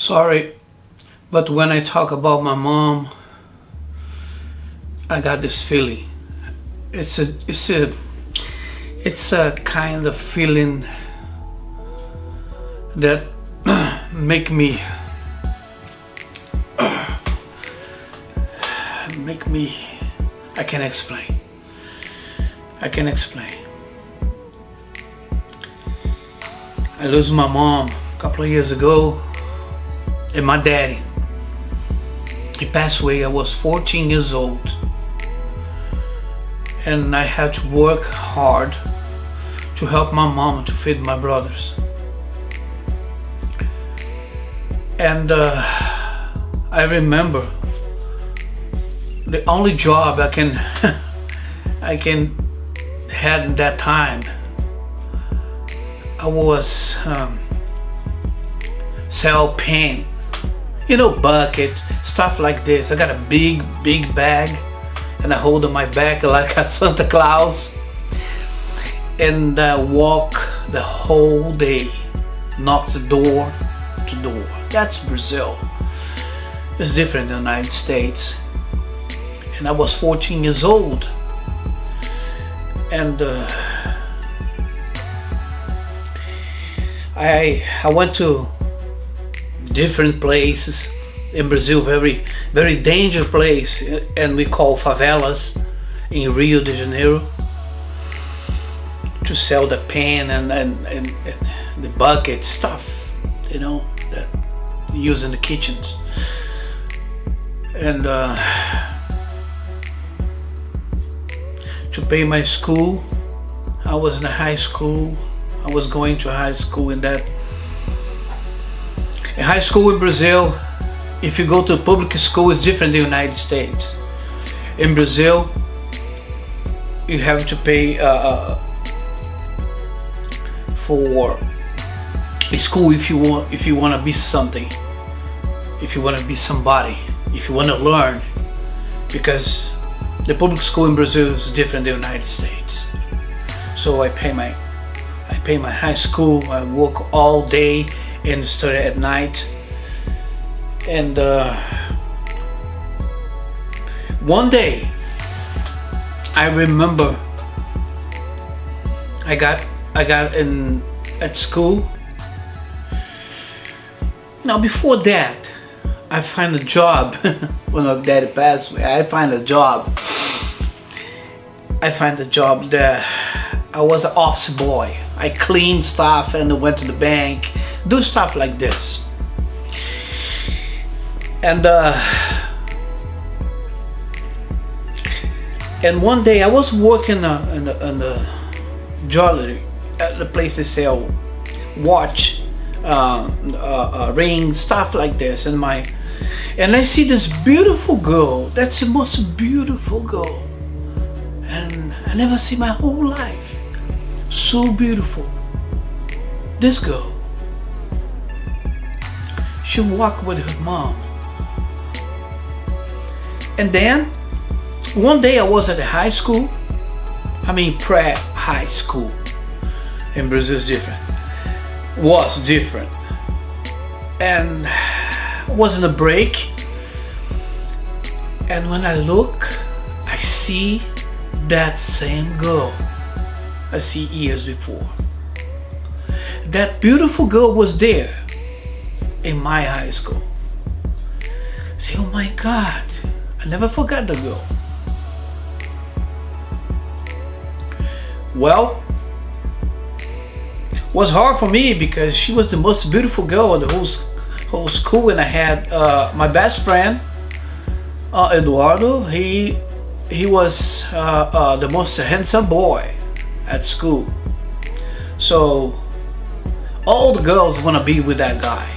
Sorry, but when I talk about my mom, I got this feeling. It's a kind of feeling that make me I can explain. I lost my mom a couple of years ago, and my daddy, he passed away. I was 14 years old, and I had to work hard to help my mom to feed my brothers. And I remember the only job I can had in that time, I was sell paint, bucket, stuff like this. I got a big bag, and I hold on my back like a Santa Claus, and walk the whole day, knock the door to door. That's Brazil. It's different than the United States. And I was 14 years old, and I went to different places in Brazil, very dangerous place, and we call favelas in Rio de Janeiro, to sell the pen and the bucket stuff, that you use in the kitchens. And to pay my school, I was in a high school. I was going to high school in high school in Brazil. If you go to public school, it's different than the United States. In Brazil, you have to pay for a school if you want to be something, if you want to be somebody, if you want to learn, because the public school in Brazil is different than the United States. So I pay my high school. I work all day and study at night. And one day, I remember I got at school. Now before that, I find a job. When my daddy passed away, I find a job that I was an office boy. I cleaned stuff and went to the bank, do stuff like this. And one day I was working in the jewelry at the place they sell watch, rings, stuff like this, and I see this beautiful girl. That's the most beautiful girl, and I never see my whole life. So beautiful. This girl, she walked with her mom. And then one day I was at a high school. Pre-high school. In Brazil is different. Was different. And was in a break. And when I look, I see that same girl I see years before. That beautiful girl was there in my high school. I say, oh my God, I never forgot the girl. Well, it was hard for me because she was the most beautiful girl in the whole school, and I had my best friend, Eduardo. He was the most handsome boy at school. So all the girls want to be with that guy.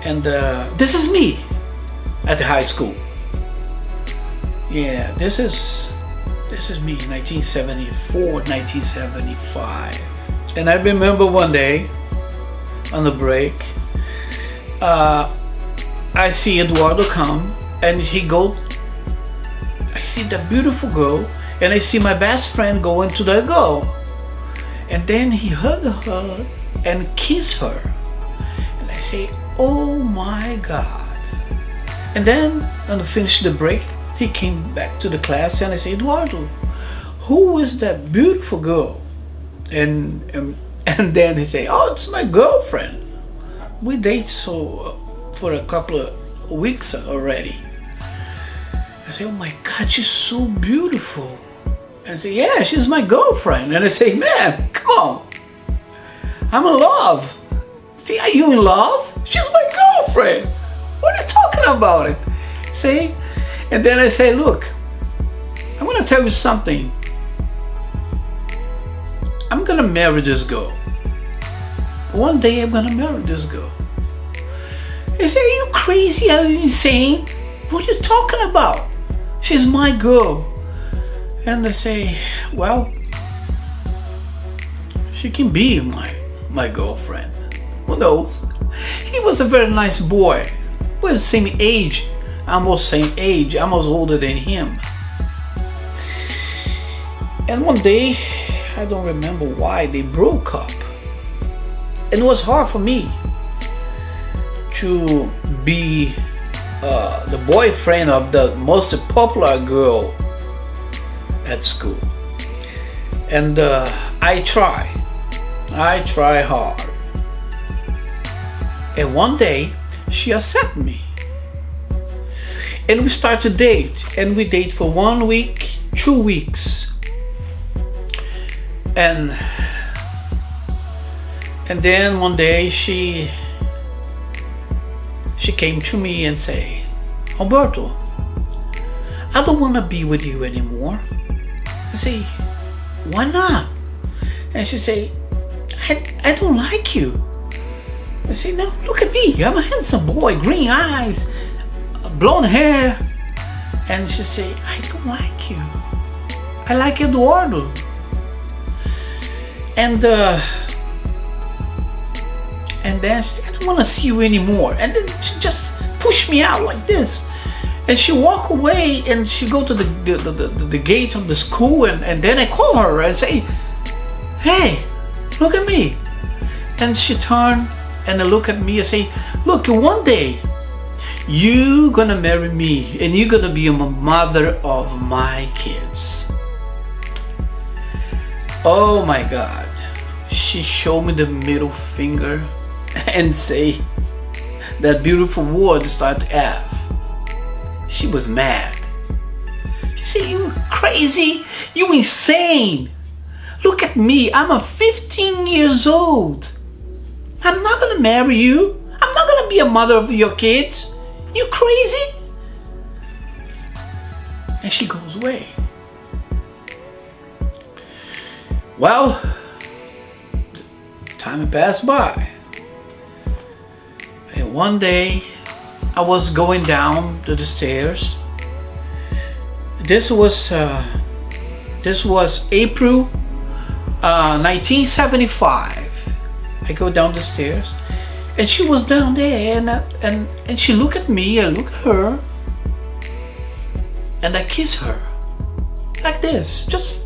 And this is me at the high school. Yeah, this is me, 1974, 1975. And I remember one day on the break, I see Eduardo come, and I see the beautiful girl, and I see my best friend going to the girl, and then he hugged her and kissed her, and I say, oh my God. And then when I finished the break, he came back to the class and I said, Eduardo, who is that beautiful girl? And then he said, oh, it's my girlfriend. We date for a couple of weeks already. I say, oh my God, she's so beautiful. And I say, yeah, she's my girlfriend. And I say, man, come on. I'm in love. See, are you in love? She's my girlfriend. What are you talking about it? See? And then I say, look, I'm gonna tell you something. I'm gonna marry this girl. One day I'm gonna marry this girl. They say, are you crazy? Are you insane? What are you talking about? She's my girl. And they say, well, she can be my girlfriend. Who knows? He was a very nice boy. We're the same age. Almost same age. Almost older than him. And one day, I don't remember why they broke up. And it was hard for me to be the boyfriend of the most popular girl at school. And I try hard. And one day she accepted me. And we start to date. And we date for 1 week, 2 weeks. And then one day she came to me and say, Alberto, I don't want to be with you anymore. I say, why not? And she say, I don't like you. I say, no, look at me. I'm a handsome boy, green eyes, blonde hair. And she say, I don't like you. I like Eduardo. And then she said, I don't want to see you anymore. And then she just pushed me out like this. And she walked away and she go to the gate of the school and then I call her and say, hey, look at me. And she turned and look at me and say, look, one day you gonna marry me and you're gonna be a mother of my kids. Oh my God. She showed me the middle finger and say that beautiful word start F. She was mad. She said, you crazy, you insane. Look at me, I'm a 15 years old. I'm not gonna marry you. I'm not gonna be a mother of your kids. You crazy? And she goes away. Well, time passed by. And one day, I was going down to the stairs. This was April 1975. I go down the stairs, and she was down there, and she looked at me. I look at her, and I kiss her like this. Just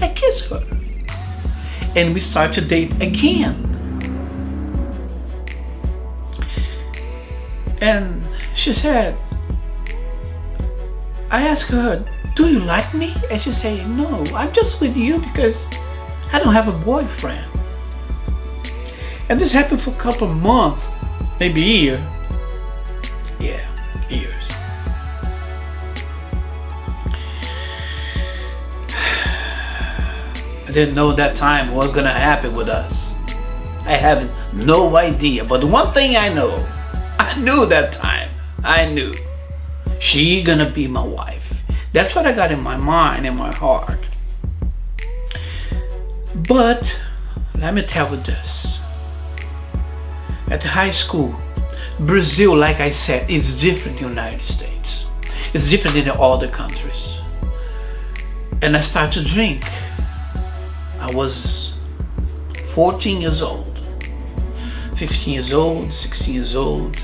I kiss her, and we start to date again. And she said, I asked her, do you like me? And she said, no, I'm just with you because I don't have a boyfriend. And this happened for a couple of months, maybe a year. Yeah, years. I didn't know that time what was gonna happen with us. I have no idea, but one thing I know, I knew that time. I knew she gonna be my wife. That's what I got in my mind, in my heart. But let me tell you this. At high school, Brazil, like I said, is different than the United States. It's different than all the countries. And I started to drink. I was 14 years old, 15 years old, 16 years old.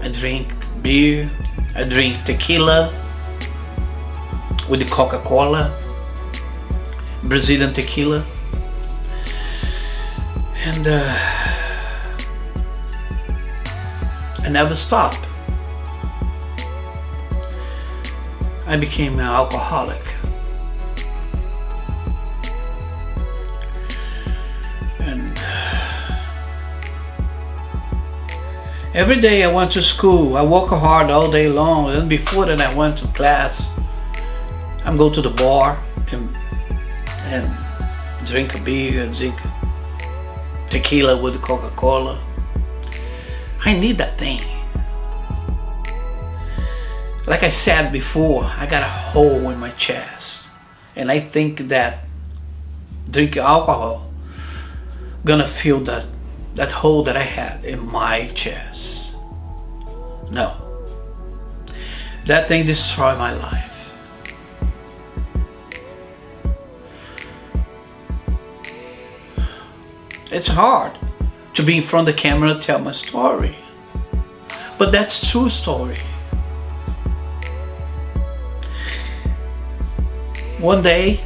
I drink beer, I drink tequila with the Coca-Cola, Brazilian tequila. And I never stopped. I became an alcoholic. And every day I went to school. I work hard all day long. And before that I went to class. I'm go to the bar and drink a beer, drink tequila with Coca-Cola. I need that thing. Like I said before, I got a hole in my chest. And I think that drinking alcohol gonna fill that hole that I had in my chest. No. That thing destroyed my life. It's hard to be in front of the camera and tell my story. But that's true story. One day,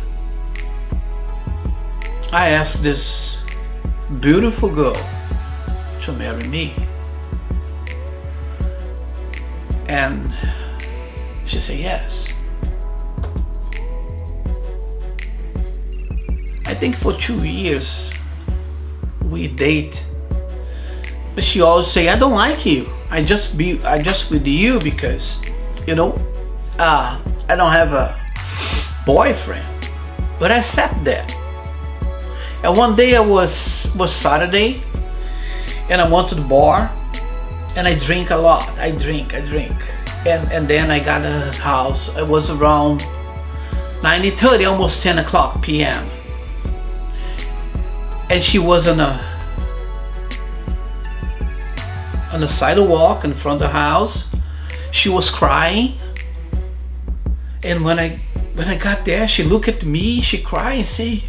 I asked this beautiful girl to marry me. And she said yes. I think for 2 years, we date, but she always say, I don't like you. I just with you because, you know, I don't have a boyfriend. But I accept that. And one day was Saturday, and I went to the bar, and I drink a lot. I drink, and then I got to his house. It was around 9:30, almost 10 o'clock p.m. And she was on the sidewalk in front of the house. She was crying. And when I got there, she looked at me, she cried and said,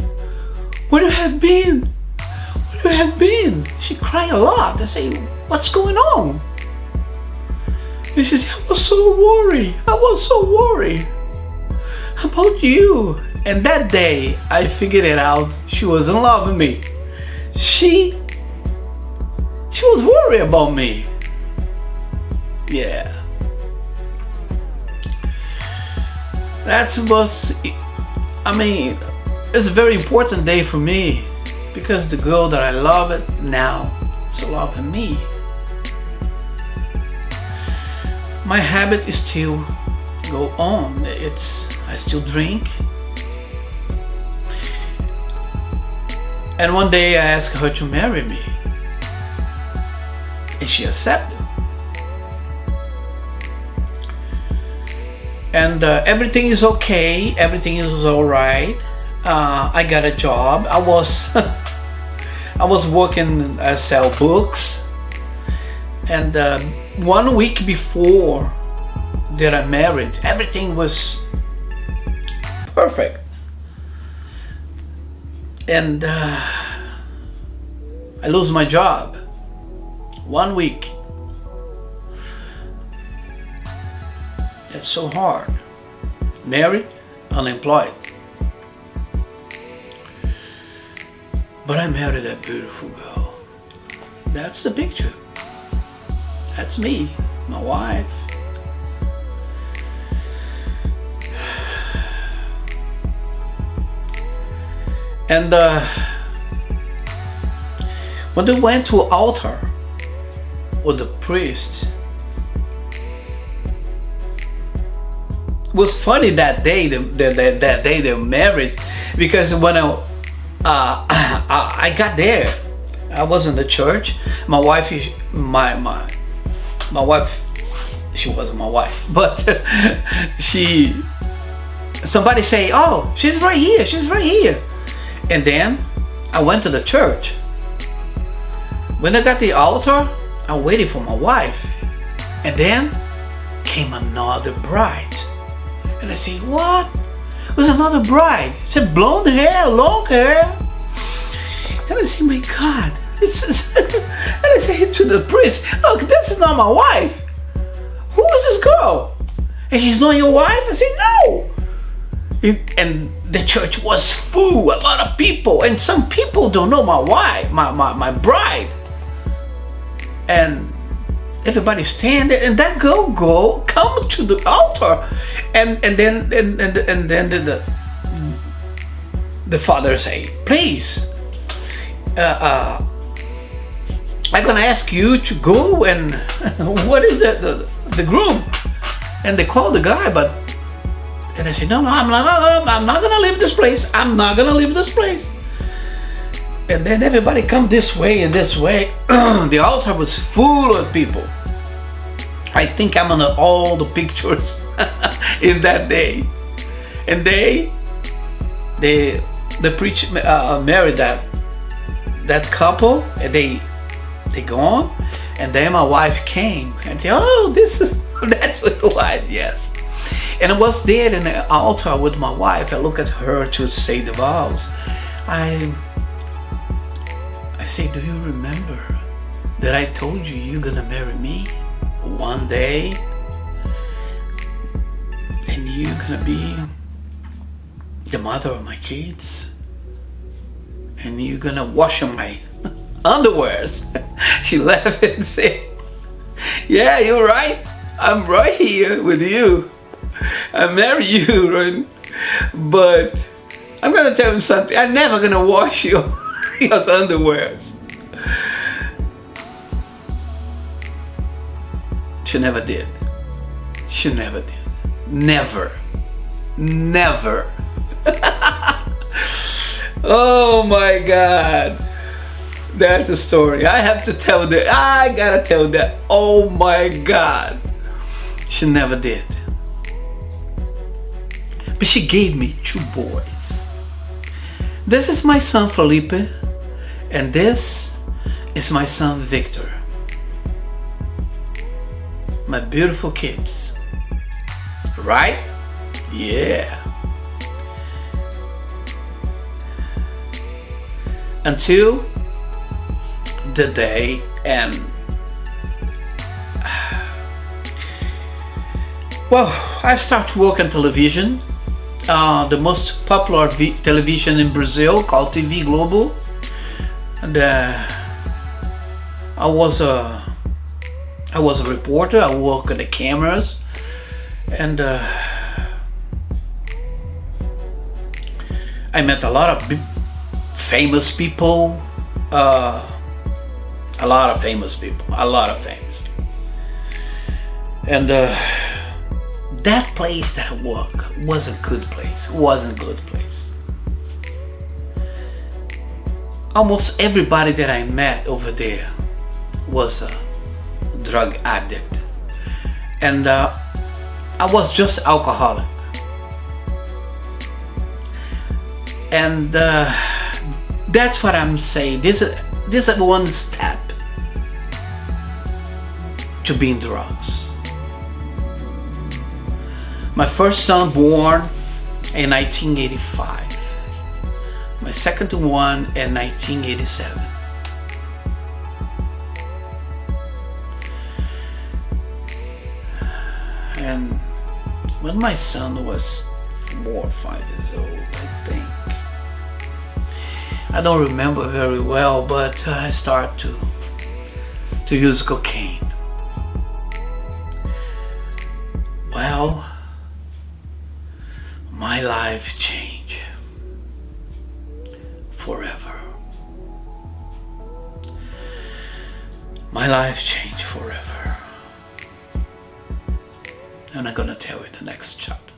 where do you have been? Where do you have been? She cried a lot. I said, what's going on? And she said, I was so worried about you. And that day, I figured it out. She was in love with me. She was worried about me. Yeah. It's a very important day for me because the girl that I love now is loving me. My habit is still go on. I still drink. And one day I asked her to marry me. And she accepted. And everything is okay. Everything is alright. I got a job. I was working, I sell books. And 1 week before that I married, everything was perfect. And I lose my job. 1 week. That's so hard. Married, unemployed. But I married that beautiful girl. That's the picture. That's me, my wife. And when they went to altar with the priest, it was funny that day. That day they were married, because when I got there, I was in the church. My wife, my wife, she wasn't my wife, but somebody say, "Oh, she's right here. She's right here." And then I went to the church. When I got the altar, I waited for my wife. And then came another bride. And I said, what? It was another bride. She said, blonde hair, long hair. And I said, my God. And I said to the priest, look, this is not my wife. Who is this girl? And he's not your wife? I said, no. And the church was full, a lot of people, and some people don't know my wife, my bride. And everybody stand there, and that girl come to the altar, and then the father say, please, I'm gonna ask you to go and what is the groom? And they call the guy, and I say, no, I'm not gonna leave this place. I'm not gonna leave this place. And then everybody come this way and this way. The altar was full of people. I think I'm on all the pictures in that day. And the preacher married that couple, and they gone. And then my wife came and said, oh, that's what the wife, yes. And I was there in the altar with my wife. I look at her to say the vows. I say, do you remember that I told you you're gonna marry me one day? And you're gonna be the mother of my kids? And you're gonna wash my underwears? She laughed and said, yeah, you're right. I'm right here with you. I marry you, right? But I'm gonna tell you something. I'm never gonna wash your underwears. She never did. She never did. Never. Never. Oh my God. That's a story. I have to tell that. I gotta tell that. Oh my God. She never did. But she gave me 2 boys. This is my son Felipe, and this is my son Victor. My beautiful kids. Right? Yeah. Until the day, and well, I start to work on television. The most popular television in Brazil, called TV Globo. And I was a reporter. I worked on the cameras, and I met a lot of famous people. A lot of famous people. And that place that I work was a good place. Wasn't a good place. Almost everybody that I met over there was a drug addict, and I was just alcoholic. And that's what I'm saying. This is one step to being drugs. My first son born in 1985. My second one in 1987. And when my son was 4 or 5 years old, I think. I don't remember very well, but I started to use cocaine. Well, my life changed forever. My life changed forever. And I'm gonna tell you the next chapter.